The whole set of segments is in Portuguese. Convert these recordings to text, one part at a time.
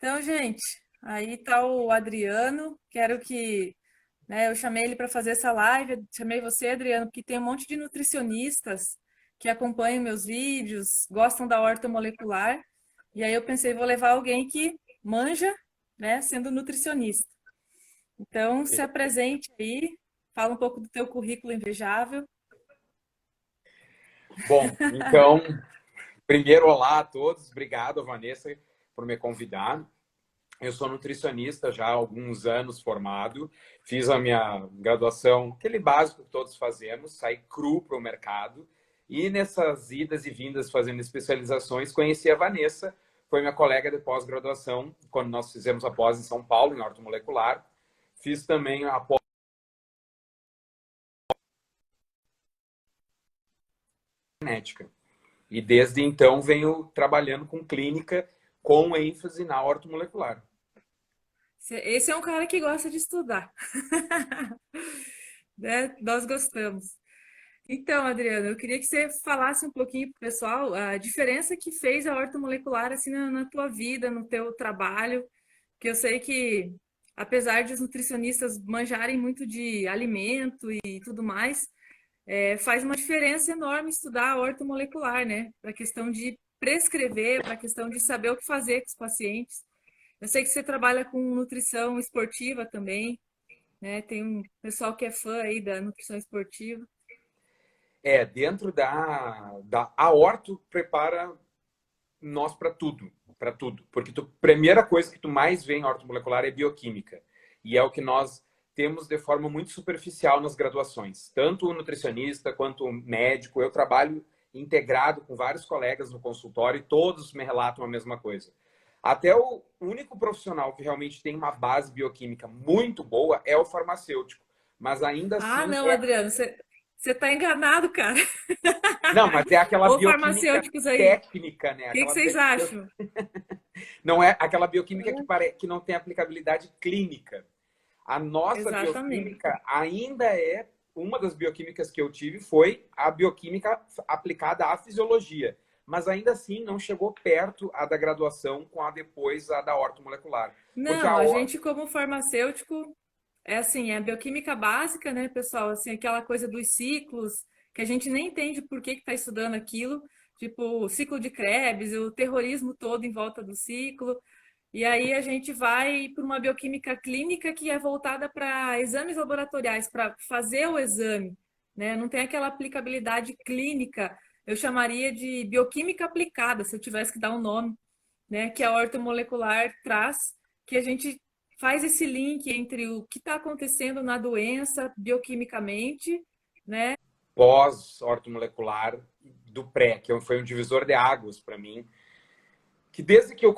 Então, gente, aí tá o Adriano. Quero que, né, eu chamei ele para fazer essa live. Chamei você, Adriano, porque tem um monte de nutricionistas que acompanham meus vídeos, gostam da horta molecular. E aí eu pensei, vou levar alguém que manja, né, sendo nutricionista. Então, se apresente aí, fala um pouco do teu currículo invejável. Bom, então, primeiro, olá a todos. Obrigado, Vanessa, por me convidar. Eu sou nutricionista já há alguns anos formado. Fiz a minha graduação, aquele básico que todos fazemos, saí cru para o mercado. E nessas idas e vindas fazendo especializações, conheci a Vanessa, foi minha colega de pós-graduação, quando nós fizemos a pós em São Paulo, em ortomolecular. Fiz também a pós em genética. E desde então venho trabalhando com clínica com ênfase na ortomolecular. Esse é um cara que gosta de estudar, né? Nós gostamos. Então, Adriana, eu queria que você falasse um pouquinho para o pessoal a diferença que fez a ortomolecular assim na tua vida, no teu trabalho, que eu sei que, apesar de os nutricionistas manjarem muito de alimento e tudo mais, faz uma diferença enorme estudar a ortomolecular, né? Para a questão de prescrever, para a questão de saber o que fazer com os pacientes. Eu sei que você trabalha com nutrição esportiva também, né? Tem um pessoal que é fã aí da nutrição esportiva. Dentro a orto prepara nós para tudo, para tudo. Porque a primeira coisa que tu mais vê em ortomolecular é bioquímica. E é o que nós temos de forma muito superficial nas graduações. Tanto o nutricionista quanto o médico. Eu trabalho integrado com vários colegas no consultório e todos me relatam a mesma coisa. Até o único profissional que realmente tem uma base bioquímica muito boa é o farmacêutico. Mas ainda Ah, assim não, Adriano, você está enganado, cara. Não, mas é aquela Ou bioquímica farmacêuticos aí. técnica, né? O que vocês acham? Não é aquela bioquímica que não tem aplicabilidade clínica. A nossa Exatamente. bioquímica ainda é uma das bioquímicas que eu tive foi a bioquímica aplicada à fisiologia, mas ainda assim não chegou perto a da graduação com a depois a da ortomolecular, porque Não, a a orto gente como farmacêutico é assim, é a bioquímica básica, né, pessoal? Assim, aquela coisa dos ciclos, que a gente nem entende por que está estudando aquilo, tipo o ciclo de Krebs, o terrorismo todo em volta do ciclo. E aí a gente vai para uma bioquímica clínica que é voltada para exames laboratoriais, para fazer o exame, né? Não tem aquela aplicabilidade clínica, eu chamaria de bioquímica aplicada, se eu tivesse que dar um nome, né? Que a ortomolecular traz, que a gente faz esse link entre o que está acontecendo na doença bioquimicamente, né? pós-ortomolecular do pré, que foi um divisor de águas para mim, que desde que eu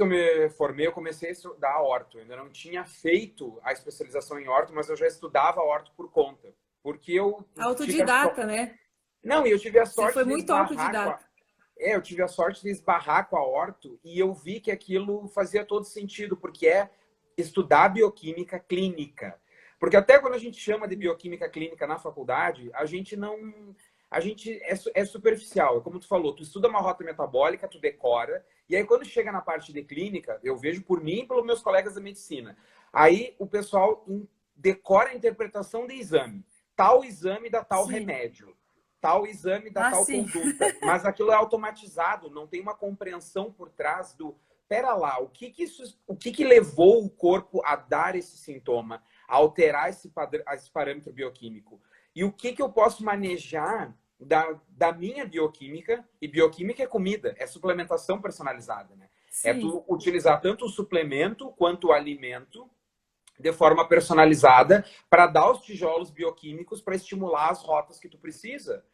me formei, eu comecei a estudar orto. Eu ainda não tinha feito a especialização em orto, mas eu já estudava orto por conta. Porque eu tive a Autodidata, né? Não, e eu tive a Você foi sorte de muito esbarrar com autodidata. eu tive a sorte de esbarrar com a orto e eu vi que aquilo fazia todo sentido, porque é estudar bioquímica clínica. Porque até quando a gente chama de bioquímica clínica na faculdade, a gente não. A gente é superficial. É como tu falou, tu estuda uma rota metabólica, tu decora, e aí quando chega na parte de clínica, eu vejo por mim e pelos meus colegas da medicina. Aí o pessoal decora a interpretação de exame. Tal exame dá tal Sim. remédio, tal exame dá Ah, tal sim. conduta. Mas aquilo é automatizado, não tem uma compreensão por trás do. Pera lá, o que levou o corpo a dar esse sintoma, a alterar esse parâmetro bioquímico? E o que eu posso manejar da minha bioquímica? E bioquímica é comida, é suplementação personalizada, né? É Sim. tu utilizar tanto o suplemento quanto o alimento de forma personalizada para dar os tijolos bioquímicos para estimular as rotas que tu precisa.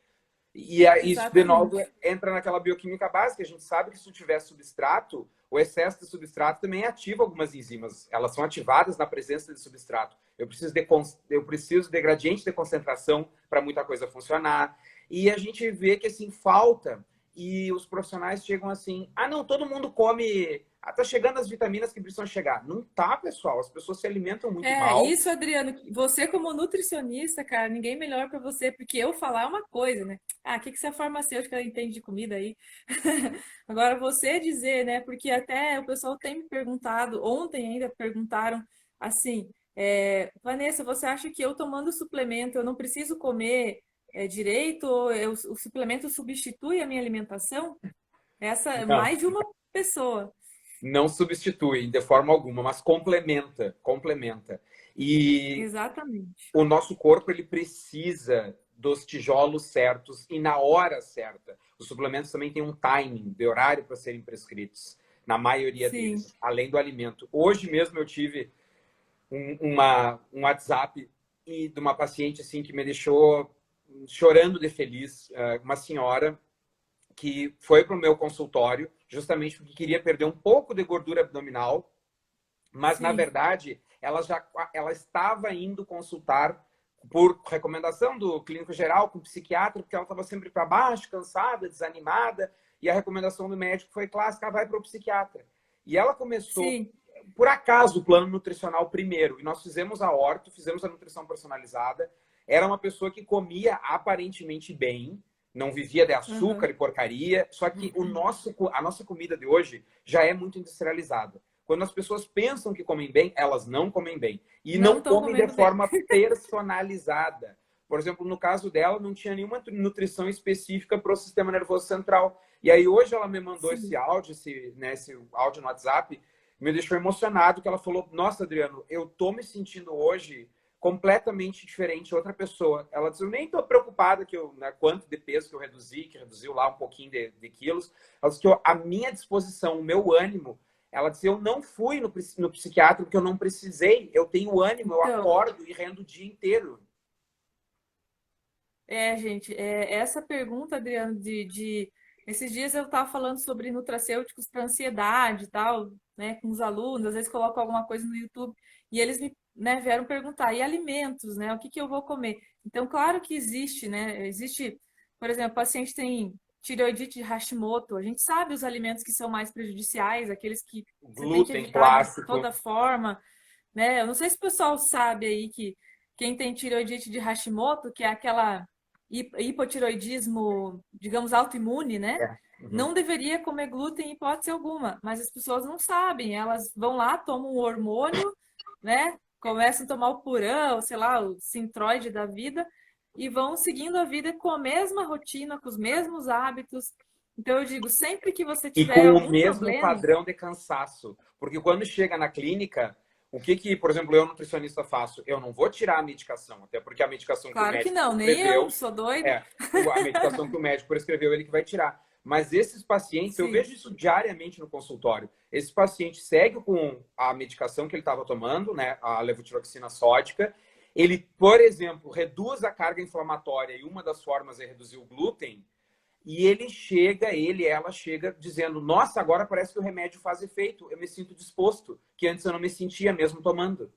E isso, de novo, Exatamente. entra naquela bioquímica básica. A gente sabe que se tu tiver substrato, o excesso de substrato também ativa algumas enzimas. Elas são ativadas na presença de substrato. Eu preciso de gradiente de concentração para muita coisa funcionar. E a gente vê que, assim, falta e os profissionais chegam assim, ah, não, todo mundo come, ah, tá chegando as vitaminas que precisam chegar. Não tá, pessoal, as pessoas se alimentam muito É, mal. isso, Adriano, você como nutricionista, cara, ninguém melhor para você, porque eu falar é uma coisa, né? Ah, o que que essa farmacêutica entende de comida aí? Agora você dizer, né? Porque até o pessoal tem me perguntado, ontem ainda perguntaram assim, Vanessa, você acha que eu tomando suplemento eu não preciso comer direito? Ou o suplemento substitui a minha alimentação? Essa é Não, mais de uma pessoa. não substitui de forma alguma, mas complementa, complementa. E Exatamente. o nosso corpo ele precisa dos tijolos certos e na hora certa. Os suplementos também têm um timing de horário para serem prescritos, na maioria Sim, deles, além do alimento. Hoje mesmo eu tive um WhatsApp de uma paciente assim que me deixou chorando de feliz, uma senhora que foi para o meu consultório justamente porque queria perder um pouco de gordura abdominal, mas na sim, verdade ela estava indo consultar por recomendação do clínico geral com o psiquiatra, porque ela estava sempre para baixo, cansada, desanimada, e a recomendação do médico foi clássica, vai para o psiquiatra. E ela começou, sim. por acaso, o plano nutricional primeiro, e nós fizemos a orto, fizemos a nutrição personalizada. Era uma pessoa que comia aparentemente bem, não vivia de açúcar Aham. e porcaria, só que a nossa comida de hoje já é muito industrializada. Quando as pessoas pensam que comem bem, elas não comem bem. E Não não estão comem de comendo bem. forma personalizada. Por exemplo, no caso dela, não tinha nenhuma nutrição específica para o sistema nervoso central. E aí hoje ela me mandou esse Sim. áudio, esse áudio no WhatsApp, me deixou emocionado, que ela falou, nossa, Adriano, eu tô me sentindo hoje completamente diferente, outra pessoa. Ela disse, eu nem tô preocupada que eu, né, quanto de peso que eu reduzi, que reduziu lá um pouquinho de quilos. Ela disse que a minha disposição, o meu ânimo, ela disse, eu não fui no psiquiatra porque eu não precisei, eu tenho ânimo, eu Então, acordo e rendo o dia inteiro. gente, essa pergunta, Adriano, esses dias eu estava falando sobre nutracêuticos para ansiedade e tal, né, com os alunos, às vezes coloco alguma coisa no YouTube e eles me, né, vieram perguntar, e alimentos, né, o que que eu vou comer? Então, claro que existe, né, existe, por exemplo, o paciente tem tireoidite de Hashimoto, a gente sabe os alimentos que são mais prejudiciais, aqueles que você tem que Glúten evitar de clássico. toda forma, né? Eu não sei se o pessoal sabe aí que quem tem tireoidite de Hashimoto, que é aquela hipotireoidismo, digamos, autoimune, né? É. Uhum. Não deveria comer glúten em hipótese alguma, mas as pessoas não sabem. Elas vão lá, tomam um hormônio, né? Começam a tomar o Purão, sei lá, o Sintroid da vida, e vão seguindo a vida com a mesma rotina, com os mesmos hábitos. Então, eu digo, sempre que você E tiver com o algum mesmo problema, padrão de cansaço. Porque quando chega na clínica, o que que, por exemplo, eu, nutricionista, faço? Eu não vou tirar a medicação, até porque a medicação que o claro que médico não, nem eu, prescreveu, sou doida. é, a medicação que o médico prescreveu, ele que vai tirar. Mas esses pacientes, eu Sim. vejo isso diariamente no consultório. Esse paciente segue com a medicação que ele estava tomando, né, a levotiroxina sódica. Ele, por exemplo, reduz a carga inflamatória e uma das formas é reduzir o glúten. E ela chega dizendo: nossa, agora parece que o remédio faz efeito, eu me sinto disposto, que antes eu não me sentia mesmo tomando.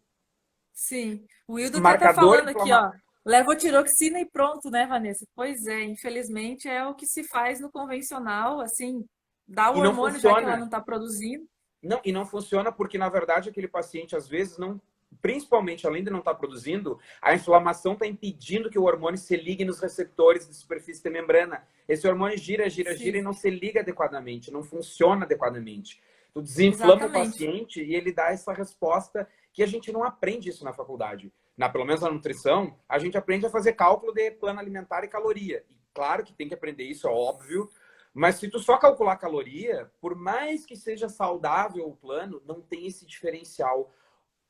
Sim, o Wildo até tá Marcador falando aqui, inflamatório. ó. Levotiroxina e pronto, né, Vanessa? Pois é, infelizmente é o que se faz no convencional, assim, dá o E não hormônio já que ela funciona. não tá produzindo. Não, e não funciona porque, na verdade, aquele paciente, às vezes, não. Principalmente, além de não estar produzindo, a inflamação está impedindo que o hormônio se ligue nos receptores de superfície de membrana. Esse hormônio gira, gira, gira e Sim, não se liga adequadamente, não funciona adequadamente. Tu desinflama o exatamente. paciente e ele dá essa resposta que a gente não aprende isso na faculdade. Pelo menos na nutrição, a gente aprende a fazer cálculo de plano alimentar e caloria. E claro que tem que aprender isso, é óbvio, mas se tu só calcular caloria, por mais que seja saudável o plano, não tem esse diferencial.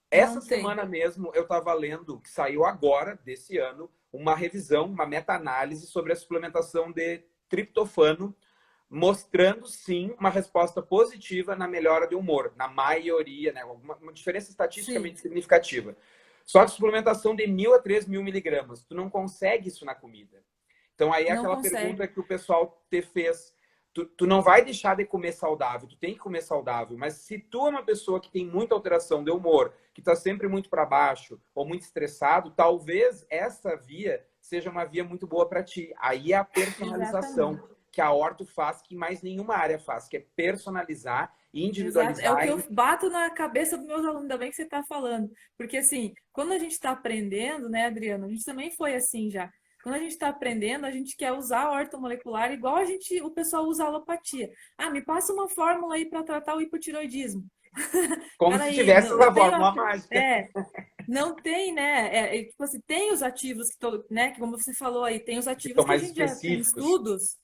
Essa Não tem. semana mesmo eu estava lendo, que saiu agora, desse ano, uma revisão, uma meta-análise sobre a suplementação de triptofano, mostrando sim uma resposta positiva na melhora do humor, na maioria, né? Uma diferença estatisticamente Sim, significativa. Só que suplementação de 1.000 a 3.000 miligramas, tu não consegue isso na comida. Então aí é não aquela consegue. pergunta que o pessoal te fez. Tu não vai deixar de comer saudável, tu tem que comer saudável, mas se tu é uma pessoa que tem muita alteração de humor, que está sempre muito para baixo ou muito estressado, talvez essa via seja uma via muito boa para ti. Aí é a personalização, Exatamente. que a orto faz, que mais nenhuma área faz, que é personalizar e Exato. É o que individualizar. eu bato na cabeça dos meus alunos, ainda bem que você está falando. Porque, assim, quando a gente está aprendendo, né, Adriano? A gente também foi assim já. Quando a gente está aprendendo, a gente quer usar a ortomolecular igual o pessoal usa a alopatia. Ah, me passa uma fórmula aí para tratar o hipotiroidismo. Como se Peraí, tivesse eu essa tenho. fórmula mágica. É, não tem, né? Tipo assim, tem os ativos né? Que como você falou aí, tem os Que ativos são que a mais gente já tem específicos. estudos,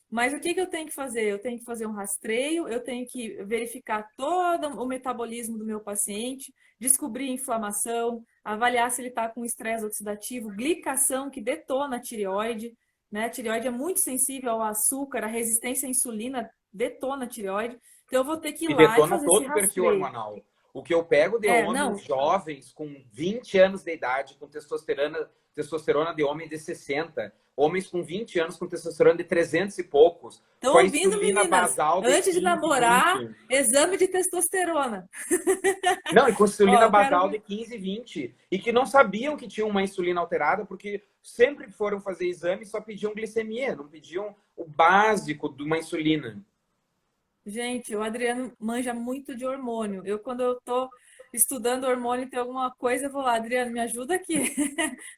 mas o que que eu tenho que fazer? Eu tenho que fazer um rastreio, eu tenho que verificar todo o metabolismo do meu paciente, descobrir inflamação, avaliar se ele está com estresse oxidativo, glicação que detona a tireoide, né? A tireoide é muito sensível ao açúcar, a resistência à insulina detona a tireoide. Então eu vou ter que ir E lá e detona fazer esse todo o perfil rastreio. hormonal. O que eu pego de homens Não, jovens com 20 anos de idade, com testosterona de homem de 60, homens com 20 anos com testosterona de 300 e poucos, com estão a ouvindo, insulina meninas? basal de Antes de 15, namorar, 20. exame de testosterona. Não, e com Ó, insulina eu quero basal de ver. 15, 20. E que não sabiam que tinham uma insulina alterada, porque sempre foram fazer exame e só pediam glicemia, não pediam o básico de uma insulina. Gente, o Adriano manja muito de hormônio. Quando eu tô estudando hormônio, tem alguma coisa, eu vou lá, Adriano, me ajuda aqui.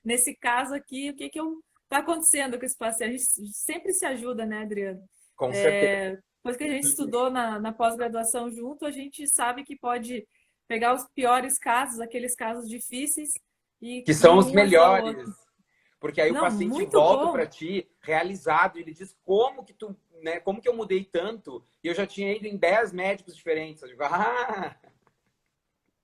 Nesse caso aqui, o que que tá acontecendo com esse paciente? A gente sempre se ajuda, né, Adriano? Com certeza. Depois que a gente estudou na pós-graduação junto, a gente sabe que pode pegar os piores casos, aqueles casos difíceis, Que e são os um ajudar o melhores. outro. Porque aí o Não, paciente muito volta bom. para ti realizado, e ele diz como que tu, né, como que eu mudei tanto? E eu já tinha ido em 10 médicos diferentes. Eu digo,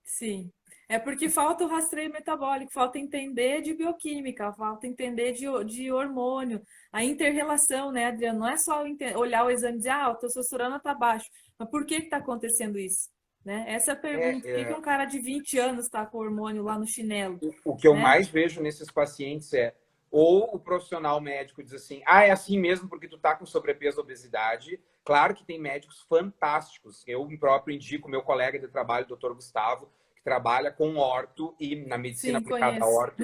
Sim. É porque falta o rastreio metabólico, falta entender de bioquímica, falta entender de hormônio, a inter-relação, né, Adriano? Não é só olhar o exame e dizer, ah, a testosterona está baixo. Mas por que está acontecendo isso? Né? Essa é a pergunta. Por que que é, um cara de 20 anos está com hormônio lá no chinelo? o que eu Né? mais vejo nesses pacientes é ou o profissional médico diz assim, é assim mesmo porque tu tá com sobrepeso ou obesidade. Claro que tem médicos fantásticos. Eu próprio indico meu colega de trabalho, doutor Gustavo, que trabalha com orto e na medicina Sim, aplicada a conheço. orto.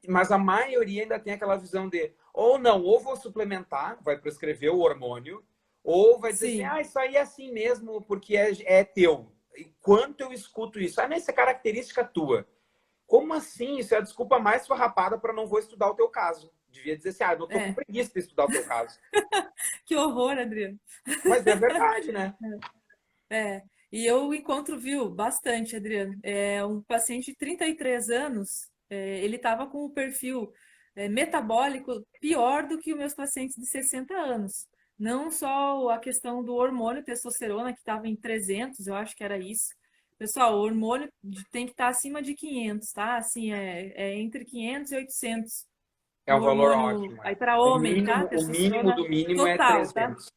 Mas a maioria ainda tem aquela visão de ou não, ou vou suplementar, vai prescrever o hormônio, ou vai dizer assim, Sim, isso aí é assim mesmo porque é teu. E quanto eu escuto isso? Ah, mas isso é característica tua. Como assim? Isso é a desculpa mais farrapada para não vou estudar o teu caso. Devia dizer assim, não tô com é. preguiça de estudar o teu caso. Que horror, Adriano. Mas é verdade, né? É, e eu encontro, viu, bastante, Adriano. Um paciente de 33 anos, ele estava com o perfil metabólico pior do que os meus pacientes de 60 anos. Não só a questão do hormônio testosterona, que estava em 300, eu acho que era isso. Pessoal, o hormônio tem que estar acima de 500, tá? Assim, é entre 500 e 800. É O um valor hormônio, ótimo. aí para homem, tá? O mínimo Testosterona do mínimo é total, tá? 300.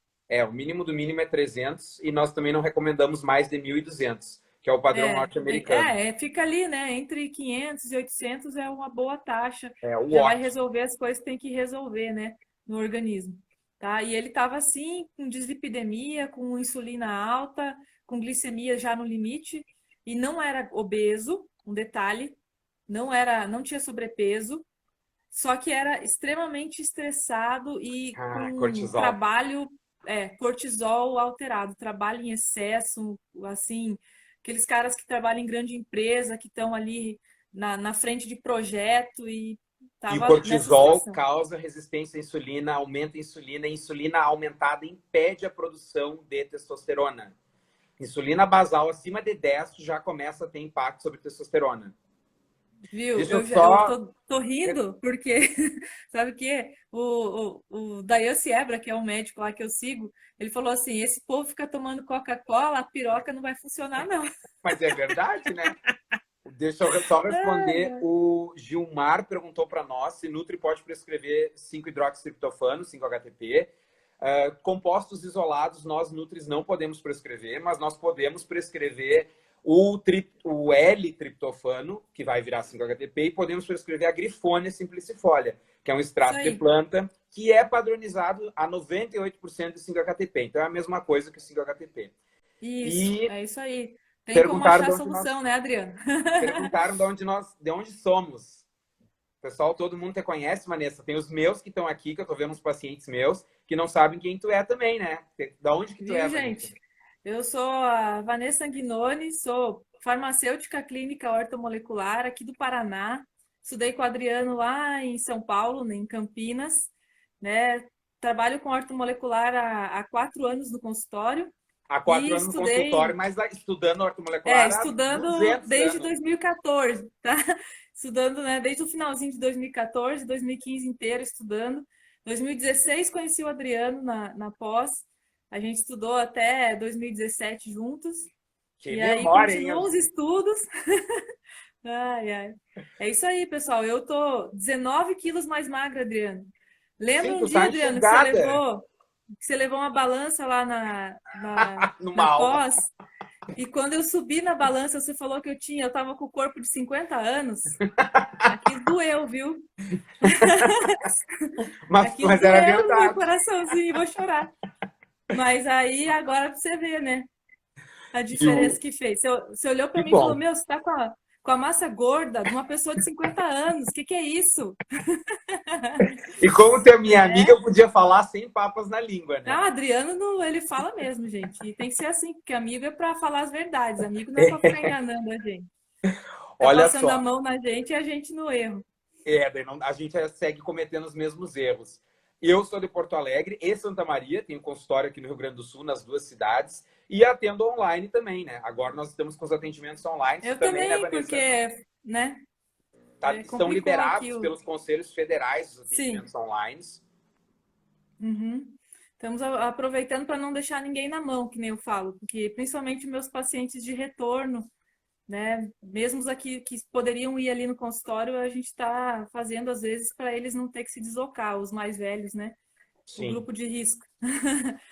O mínimo do mínimo é 300 e nós também não recomendamos mais de 1.200, que é o padrão norte-americano. Fica ali, né? Entre 500 e 800 é uma boa taxa. É o Já vai ótimo. resolver as coisas que tem que resolver, né? No organismo, tá? E ele estava assim, com dislipidemia, com insulina alta, com glicemia já no limite, e não era obeso, um detalhe, não tinha sobrepeso, só que era extremamente estressado e com Cortisol. trabalho, cortisol alterado, trabalho em excesso, assim, aqueles caras que trabalham em grande empresa, que estão ali na frente de projeto e E o tava nessa cortisol situação. causa resistência à insulina, aumenta a insulina, e a insulina aumentada impede a produção de testosterona. Insulina basal acima de 10 já começa a ter impacto sobre testosterona. Viu? Deixa eu Eu só. tô rindo porque, sabe o quê? O Dayan Siebra, que é um médico lá que eu sigo, ele falou assim: esse povo fica tomando Coca-Cola, a piroca não vai funcionar, não. Mas é verdade, né? Deixa eu só responder. O Gilmar perguntou para nós se Nutri pode prescrever 5-hidroxitriptofano, 5-HTP. Compostos isolados, nós Nutris não podemos prescrever, mas nós podemos prescrever o L-triptofano, que vai virar 5-HTP, e podemos prescrever a Grifônia simplicifolia, que é um Isso extrato de aí. planta que é padronizado a 98% de 5-HTP. Então é a mesma coisa que o 5-HTP. Isso, E é isso aí. Tem como perguntaram achar de a onde nós solução, né, Adriano? perguntaram de onde somos. Pessoal, todo mundo te conhece, Vanessa. Tem os meus que estão aqui, que eu tô vendo uns pacientes meus, que não sabem quem tu é também, né? Da onde que tu Viu, é, Vanessa? gente? Eu sou a Vanessa Sanguinoni, sou farmacêutica clínica ortomolecular aqui do Paraná. Estudei com o Adriano lá em São Paulo, em Campinas, né? Trabalho com ortomolecular há 4 anos no consultório Há e 4 anos no consultório, estudei, mas estudando ortomolecular há estudando 200 desde anos. 2014, tá? Estudando, né, desde o finalzinho de 2014, 2015 inteiro estudando. 2016 conheci o Adriano na pós. A gente estudou até 2017 juntos. Que E aí memória, hein? continuou os estudos. Ai, ai. É isso aí, pessoal. Eu tô 19 quilos mais magra, Adriano. Lembra Sim, um tu dia, tá Adriano, enxugada que você levou uma balança lá na numa aula. pós? E quando eu subi na balança, você falou que eu tava com o corpo de 50 anos. Aquilo doeu, viu? Aquilo Mas era doeu no meu verdade. coraçãozinho, vou chorar. Mas aí, agora pra você ver, né? A E diferença que fez. Você olhou que pra mim e falou: bom. Meu, você tá com a massa gorda de uma pessoa de 50 anos. O que é isso? E como tu é minha amiga, É. eu podia falar sem papas na língua, né? Ah, Adriano, ele fala mesmo, gente. E tem que ser assim, porque amigo é pra falar as verdades. Amigo não é pra ficar enganando a gente. Tá Olha passando a só. mão na gente e a gente no erro. Daí a gente segue cometendo os mesmos erros. Eu sou de Porto Alegre e Santa Maria, tenho consultório aqui no Rio Grande do Sul, nas duas cidades, e atendo online também, né? Agora nós estamos com os atendimentos online, Eu também, né, também, Vanessa? porque, né, Estão complicou aqui liberados o. pelos conselhos federais os Sim. atendimentos online. Uhum. Estamos aproveitando para não deixar ninguém na mão, que nem eu falo, porque principalmente meus pacientes de retorno, né, mesmo os aqui que poderiam ir ali no consultório, a gente está fazendo às vezes para eles não ter que se deslocar, os mais velhos, né, o Sim. grupo de risco,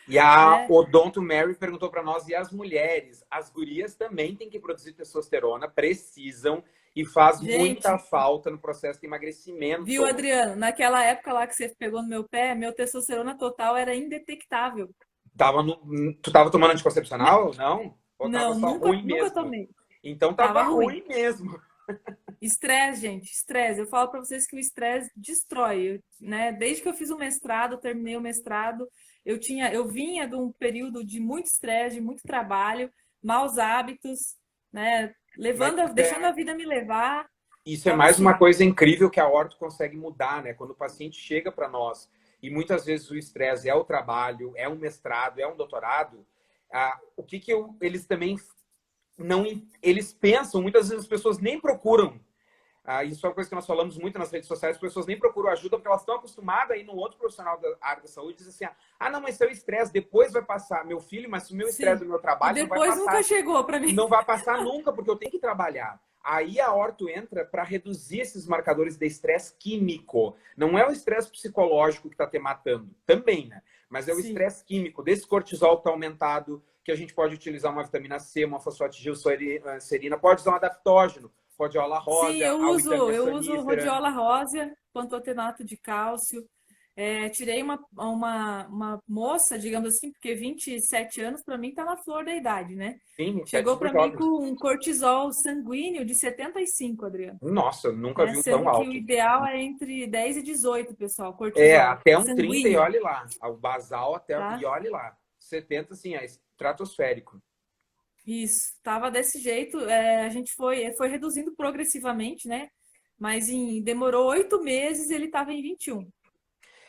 E a né? Odonto Mary perguntou para nós, e as mulheres? As gurias também têm que produzir testosterona, precisam, e faz muita Gente, falta no processo de viu, emagrecimento. Adriano? Naquela época lá que você pegou no meu pé, meu testosterona total era indetectável. Tu tava tomando anticoncepcional? Não? Ou tava Não, só nunca, ruim nunca mesmo? tomei. Então Tava tava ruim. ruim mesmo. Estresse, gente, estresse. Eu falo para vocês que o estresse destrói, né? Desde que eu fiz o mestrado, terminei o mestrado, eu vinha de um período de muito estresse, de muito trabalho, maus hábitos, né? Mas Deixando a vida me levar. isso é Tava mais uma assim. coisa incrível que a orto consegue mudar, né? Quando o paciente chega para nós e muitas vezes o estresse é o trabalho, é um mestrado, é um doutorado, o que eles também não eles pensam, muitas vezes as pessoas nem procuram. Isso é uma coisa que nós falamos muito nas redes sociais, as pessoas nem procuram ajuda porque elas estão acostumadas a ir no outro profissional da área da saúde e dizem assim, não, mas seu estresse depois vai passar. Meu filho, mas se o meu estresse Sim. do meu E trabalho não vai depois nunca passar. chegou para mim. Não vai passar nunca, porque eu tenho que trabalhar. Aí a orto entra para reduzir esses marcadores de estresse químico. Não é o estresse psicológico que está te matando, também, né? Mas é o Sim. estresse químico, desse cortisol que está aumentado, que a gente pode utilizar uma vitamina C, uma fosfatidilserina, pode usar um adaptógeno, rhodiola Sim, rosa, eu uso alwidamesonífera. rhodiola rósea, pantotenato de cálcio. Tirei uma moça, digamos assim, porque 27 anos para mim está na flor da idade, né? Sim, 27 Chegou super para mim jovem. com um cortisol sanguíneo de 75, Adriano, Nossa, eu nunca né? vi um tão Sendo que o alto. ideal é entre 10 e 18, pessoal, cortisol Até um 30 e sanguíneo, olhe lá. O basal até, tá? e olhe lá. 70, assim, é estratosférico. Isso, tava desse jeito. A gente foi reduzindo progressivamente, né? Mas demorou 8 meses e ele estava em 21,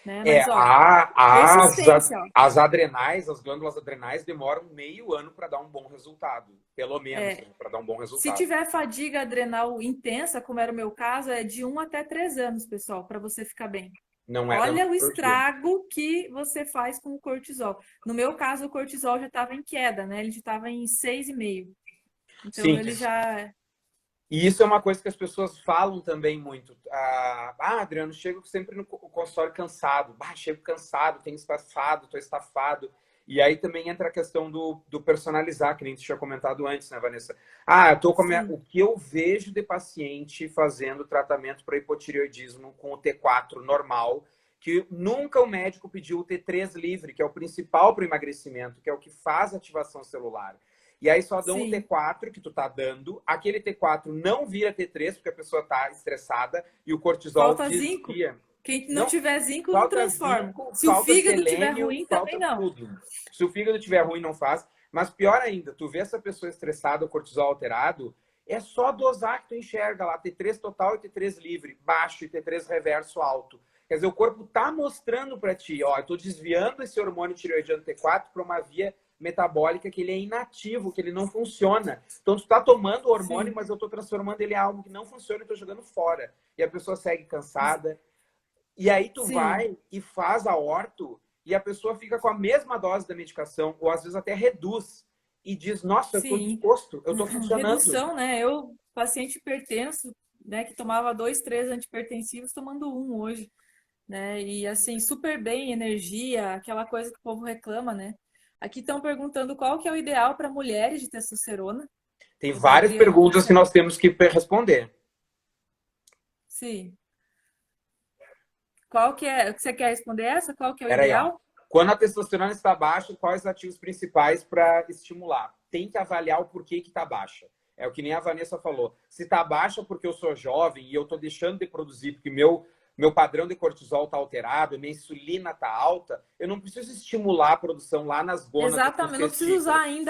né? É, Mas, ó, persistência, ó. as adrenais, as glândulas adrenais demoram meio ano para dar um bom resultado. Pelo menos, É, né, para dar um bom se resultado. tiver fadiga adrenal intensa, como era o meu caso, é de 1 até 3 anos, pessoal, para você ficar bem. Não é da Olha o noite pro dia. estrago que você faz com o cortisol. No meu caso, o cortisol já estava em queda, né? Ele já estava em 6,5. Então, Sim, ele já. e isso é uma coisa que as pessoas falam também muito. Adriano, chego sempre no consultório cansado. Chego cansado, tenho estafado, estou estafado. E aí também entra a questão do personalizar, que nem você tinha comentado antes, né, Vanessa? Eu tô com Sim, o que eu vejo de paciente fazendo tratamento para hipotireoidismo com o T4 normal, que nunca o médico pediu o T3 livre, que é o principal para o emagrecimento, que é o que faz ativação celular. E aí só dão o sim. T4 que tu tá dando. Aquele T4 não vira T3 porque a pessoa tá estressada e o cortisol Falta zinco. desvia. Quem não Não, tiver zinco não falta transforma. zinco, Se o falta fígado tiver selênio, ruim, também falta não. tudo. Se o fígado tiver ruim, não faz. Mas pior ainda, tu vê essa pessoa estressada, o cortisol alterado, é só dosar que tu enxerga lá, T3 total e T3 livre, baixo e T3 reverso alto. Quer dizer, o corpo tá mostrando para ti, ó, eu tô desviando esse hormônio tireoidiano T4 para uma via metabólica que ele é inativo, que ele não funciona. Então tu tá tomando o hormônio, Sim, mas eu tô transformando ele em algo que não funciona e tô jogando fora. E a pessoa segue cansada. E aí tu sim, vai e faz a orto e a pessoa fica com a mesma dose da medicação, ou às vezes até reduz, e diz, nossa, eu estou sim. disposto, eu estou funcionando. Redução, né? Eu, paciente hipertenso, né, que tomava dois, três antipertensivos, tomando um hoje, né? E assim, super bem, energia, aquela coisa que o povo reclama, né? Aqui estão perguntando qual que é o ideal para mulheres de testosterona. Tem O várias Adriano, o que que perguntas que você... nós temos que responder. Sim. Qual que é... Você quer responder essa? Qual que é o Era aí, ó. ideal? Quando a testosterona está baixa, quais os ativos principais para estimular? Tem que avaliar o porquê que está baixa. É o que nem a Vanessa falou. Se está baixa porque eu sou jovem e eu estou deixando de produzir porque meu padrão de cortisol está alterado, minha insulina está alta, eu não preciso estimular a produção lá nas gônadas dos Exatamente, não preciso usar testículos.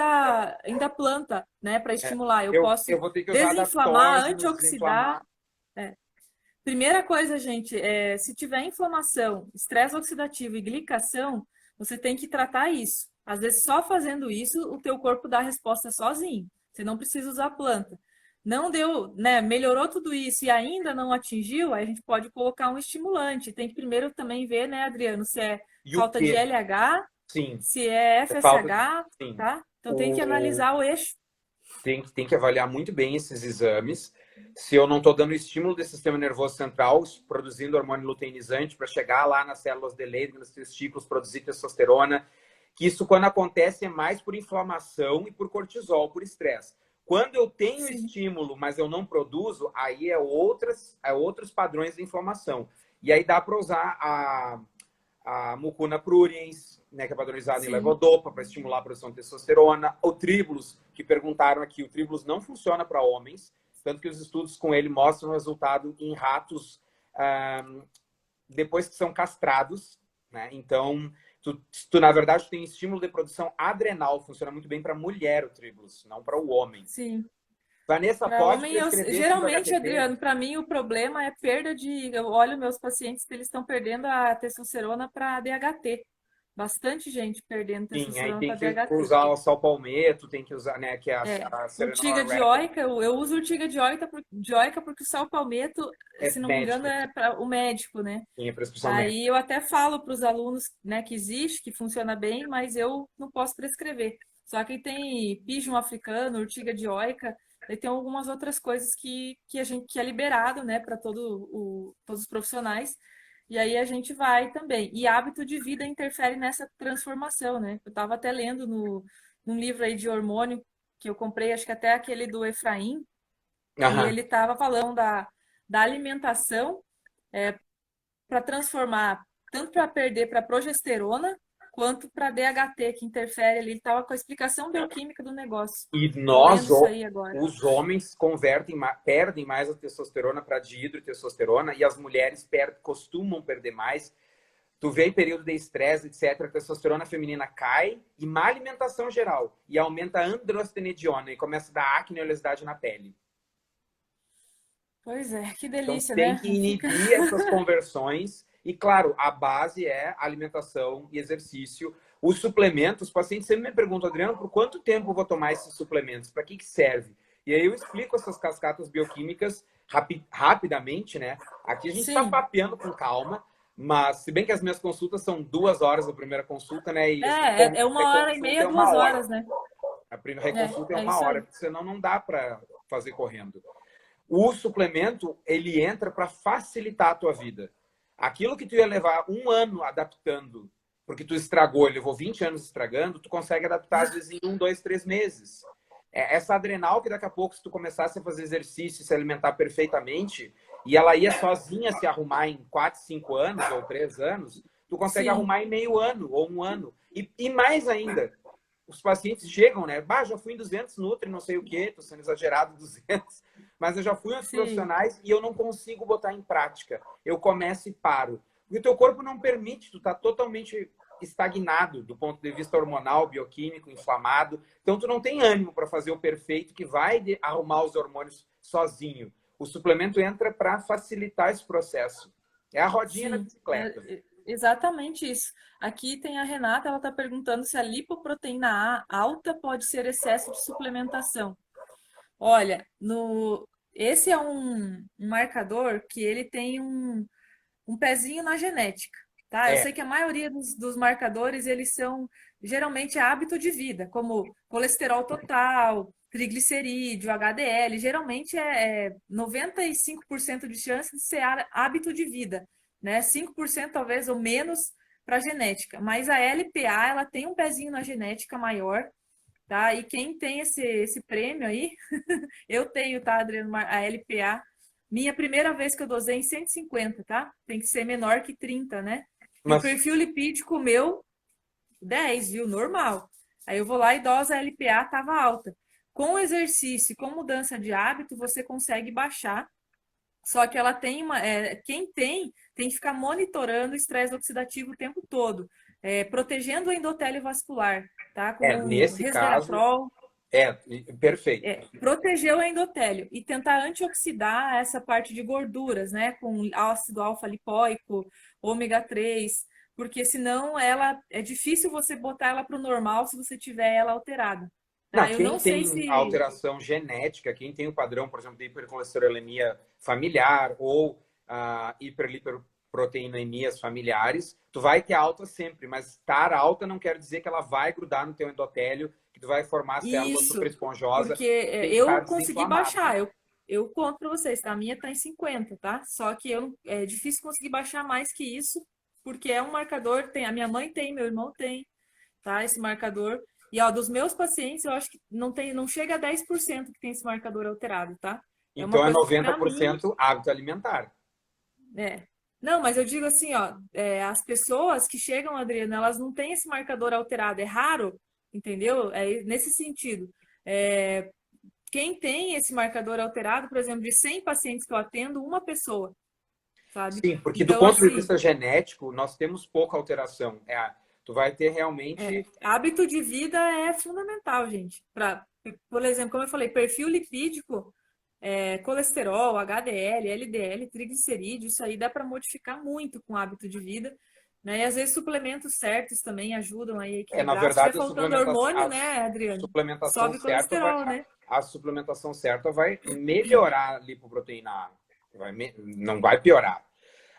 ainda planta, né, para É, estimular. Eu posso eu vou ter que usar desinflamar, adaptógenos, antioxidar. desinflamar. É. Primeira coisa, gente, se tiver inflamação, estresse oxidativo e glicação, você tem que tratar isso. Às vezes, só fazendo isso, o teu corpo dá a resposta sozinho. Você não precisa usar planta. Não deu, né? Melhorou tudo isso e ainda não atingiu, aí a gente pode colocar um estimulante. Tem que primeiro também ver, né, Adriano, se é E o falta de quê? LH, Sim, se é é falta de. FSH, Sim. tá? Então tem que O, analisar o eixo. tem que avaliar muito bem esses exames. Se eu não estou dando estímulo do sistema nervoso central, produzindo hormônio luteinizante para chegar lá nas células de Leydig, nos testículos, produzir testosterona, que isso, quando acontece, é mais por inflamação e por cortisol, por estresse. Quando eu tenho Sim, estímulo, mas eu não produzo, aí é outros padrões de inflamação. E aí dá para usar a mucuna pruriens, né, que é padronizada em sim, levodopa para estimular a produção de testosterona, o tribulus, que perguntaram aqui, o tribulus não funciona para homens, tanto que os estudos com ele mostram resultado em ratos depois que são castrados, né? Então, tu na verdade tem estímulo de produção adrenal, funciona muito bem para mulher o tribulus, não para o homem. sim. Vanessa, Para pode homem, prescrever 5-HTP? geralmente, Adriano, para mim o problema é perda de. Eu olho meus pacientes, eles estão perdendo a testosterona para DHT. Bastante gente perdendo Sim, aí testosterona tem para que DHT. usar o salpalmeto, tem que usar, né, que é É. a Urtiga Serenol dioica, eu uso urtiga dioica porque o sal palmeto, é se não me engano, médica, é para o médico, né? tem a prescrição médica. Aí eu até falo para os alunos, né, que existe, que funciona bem, mas eu não posso prescrever. Só que tem pigeon africano, urtiga dioica, e tem algumas outras coisas que a gente que é liberado, né, para todos os profissionais. E aí a gente vai também. E hábito de vida interfere nessa transformação, né? Eu estava até lendo num livro aí de hormônio que eu comprei, acho que até aquele do Efraim, e Aham. ele estava falando da alimentação para transformar, tanto para perder para progesterona, quanto para DHT, que interfere ali. Ele estava com a explicação bioquímica do negócio. E Tô nós, lendo isso aí agora. os homens, perdem mais a testosterona para dihidrotestosterona e as mulheres costumam perder mais. Tu vê em período de estresse, etc., a testosterona feminina cai e má alimentação geral. E aumenta a androstenediona e começa a dar acne e oleosidade na pele. Pois é, que Então, delícia, tem né? que Fica... inibir essas conversões. E, claro, a base é alimentação e exercício. Os suplementos, os pacientes sempre me perguntam, Adriano, por quanto tempo eu vou tomar esses suplementos? Para que serve? E aí eu explico essas cascatas bioquímicas rapidamente, né? Aqui a gente está Sim, papeando com calma, mas se bem que as minhas consultas são 2 horas a primeira consulta, né? E essa é uma hora e consulta meia, é uma duas hora. horas, né? A primeira consulta é É uma isso hora, aí. porque senão não dá para fazer correndo. O suplemento, ele entra para facilitar a tua vida. Aquilo que tu ia levar 1 ano adaptando, porque tu estragou, levou 20 anos estragando, tu consegue adaptar às vezes em 1, 2, 3 meses. Essa adrenal que daqui a pouco, se tu começasse a fazer exercício e se alimentar perfeitamente, e ela ia sozinha se arrumar em 4, 5 anos ou 3 anos, tu consegue Sim, arrumar em meio ano ou 1 ano. E mais ainda, os pacientes chegam, né? Bah, já fui em 200 Nutri, não sei o quê, tô sendo exagerado 200, mas eu já fui aos Sim. profissionais e eu não consigo botar em prática. Eu começo e paro. Porque o teu corpo não permite, tu tá totalmente estagnado do ponto de vista hormonal, bioquímico, inflamado. Então tu não tem ânimo para fazer o perfeito que vai arrumar os hormônios sozinho. O suplemento entra para facilitar esse processo. É a rodinha na Sim, bicicleta. exatamente isso. Aqui tem a Renata, ela está perguntando se a lipoproteína A alta pode ser excesso de suplementação. Olha, esse é um marcador que ele tem um pezinho na genética, tá? Eu É, sei que a maioria dos marcadores, eles são geralmente hábito de vida, como colesterol total, triglicerídeo, HDL, geralmente é 95% de chance de ser hábito de vida, né? 5% talvez ou menos para genética, mas a LPA, ela tem um pezinho na genética maior, tá? E quem tem esse prêmio aí, eu tenho, tá, Adriano, a LPA. Minha primeira vez que eu dosei em 150, tá? Tem que ser menor que 30, né? E o mas perfil lipídico meu, 10, viu? Normal. Aí eu vou lá e doso a LPA tava alta. Com exercício, com mudança de hábito, você consegue baixar. Só que ela tem quem tem que ficar monitorando o estresse oxidativo o tempo todo, protegendo o endotélio vascular, tá? Com nesse caso, resveratrol, é perfeito. proteger o endotélio e tentar antioxidar essa parte de gorduras, né? Com ácido alfa-lipoico, ômega 3, porque senão ela é difícil você botar ela para o normal se você tiver ela alterada. Não, Tá? Eu quem não sei tem se. alteração genética, quem tem o padrão, por exemplo, de hipercolesterolemia familiar ou hiperlipoproteinemias familiares, tu vai ter alta sempre, mas estar alta não quer dizer que ela vai grudar no teu endotélio, que tu vai formar célula super Isso, esponjosa, porque tem que estar eu consegui desinflamado, né? baixar. Eu conto para vocês, tá? A minha tá em 50, tá? Só que é difícil conseguir baixar mais que isso, porque é um marcador, a minha mãe tem, meu irmão tem, tá? Esse marcador. E ó, dos meus pacientes, eu acho que não chega a 10% que tem esse marcador alterado, tá? É uma Então é coisa que para mim, 90% hábito alimentar. é. Não, mas eu digo assim, ó, as pessoas que chegam, Adriana, elas não têm esse marcador alterado, é raro, entendeu? É nesse sentido. É, quem tem esse marcador alterado, por exemplo, de 100 pacientes que eu atendo, uma pessoa, sabe? Sim, porque do Então, ponto de assim, vista genético, nós temos pouca alteração. Tu vai ter realmente. hábito de vida é fundamental, gente. Por exemplo, como eu falei, perfil lipídico, colesterol, HDL, LDL, triglicerídeo, isso aí dá para modificar muito com o hábito de vida. Né? E às vezes suplementos certos também ajudam aí a Na equilibrar. Se estiver verdade, faltando hormônio, né, Adriano? suplementação Sobe certa vai, colesterol, né? a suplementação certa vai melhorar a lipoproteína A. Não vai piorar.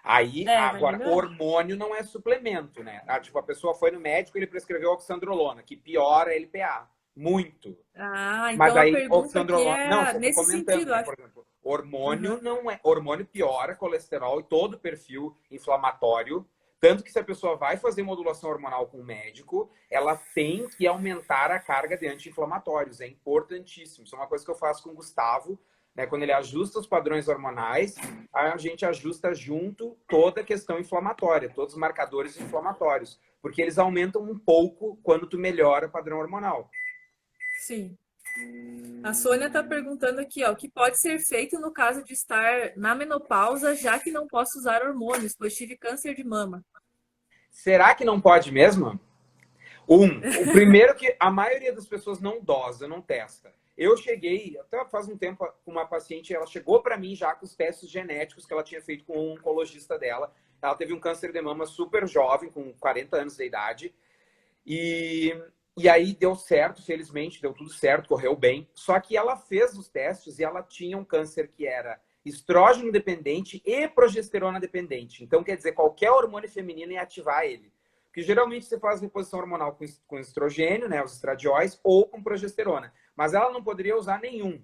Aí, Vai agora, melhorar. hormônio não é suplemento, né? Tipo, a pessoa foi no médico e ele prescreveu oxandrolona, que piora a LPA. Muito. Ah, Mas então a aí, pergunta aqui oxandrolona. Não, é só tô nesse comentando, sentido, né? acho. Por exemplo, hormônio Aham. não é. Hormônio piora colesterol e todo o perfil inflamatório. Tanto que se a pessoa vai fazer modulação hormonal com o médico, ela tem que aumentar a carga de anti-inflamatórios. É importantíssimo. Isso é uma coisa que eu faço com o Gustavo, né? Quando ele ajusta os padrões hormonais, a gente ajusta junto toda a questão inflamatória, todos os marcadores inflamatórios, porque eles aumentam um pouco quando tu melhora o padrão hormonal. Sim. A Sônia está perguntando aqui, ó, o que pode ser feito no caso de estar na menopausa, já que não posso usar hormônios, pois tive câncer de mama. Será que não pode mesmo? O primeiro que a maioria das pessoas não dosa, não testa. Eu cheguei, até faz um tempo, com uma paciente, ela chegou para mim já com os testes genéticos que ela tinha feito com um oncologista dela. Ela teve um câncer de mama super jovem, com 40 anos de idade. E, e aí deu certo, felizmente, deu tudo certo, correu bem. Só que ela fez os testes e ela tinha um câncer que era estrógeno dependente e progesterona dependente. Então, quer dizer, qualquer hormônio feminino ia ativar ele. Porque geralmente você faz reposição hormonal com estrogênio, né, os estradióis, ou com progesterona. Mas ela não poderia usar nenhum.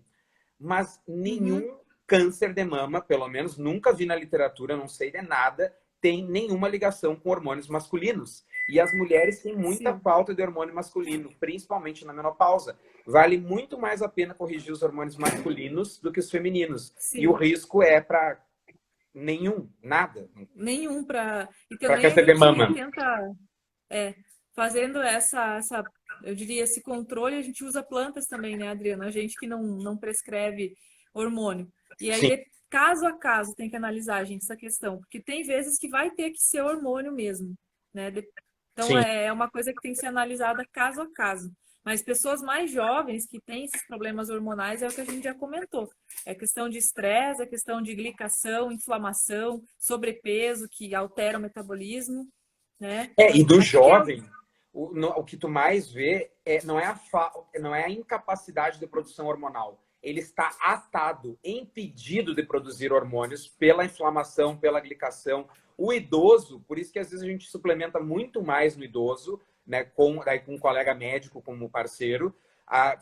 Mas Uhum, nenhum câncer de mama, pelo menos nunca vi na literatura, não sei de nada, tem nenhuma ligação com hormônios masculinos. E as mulheres têm muita sim, falta de hormônio masculino, principalmente na menopausa. Vale muito mais a pena corrigir os hormônios masculinos do que os femininos. E o sim. risco é para nenhum, nada, Nenhum para. E para também a câncer de gente mama. tenta. É. fazendo eu diria, esse controle, a gente usa plantas também, né, Adriana? A gente que não prescreve hormônio. E Sim, aí, caso a caso, tem que analisar, gente, essa questão. Porque tem vezes que vai ter que ser hormônio mesmo, né? Então, sim. é uma coisa que tem que ser analisada caso a caso. Mas pessoas mais jovens que têm esses problemas hormonais é o que a gente já comentou. É questão de estresse, é questão de glicação, inflamação, sobrepeso, que altera o metabolismo, né? E do Mas o que é jovem, o que tu mais vê não é a incapacidade de produção hormonal. Ele está atado, impedido de produzir hormônios pela inflamação, pela glicação. O idoso, por isso que às vezes a gente suplementa muito mais no idoso, né, com um colega médico como parceiro.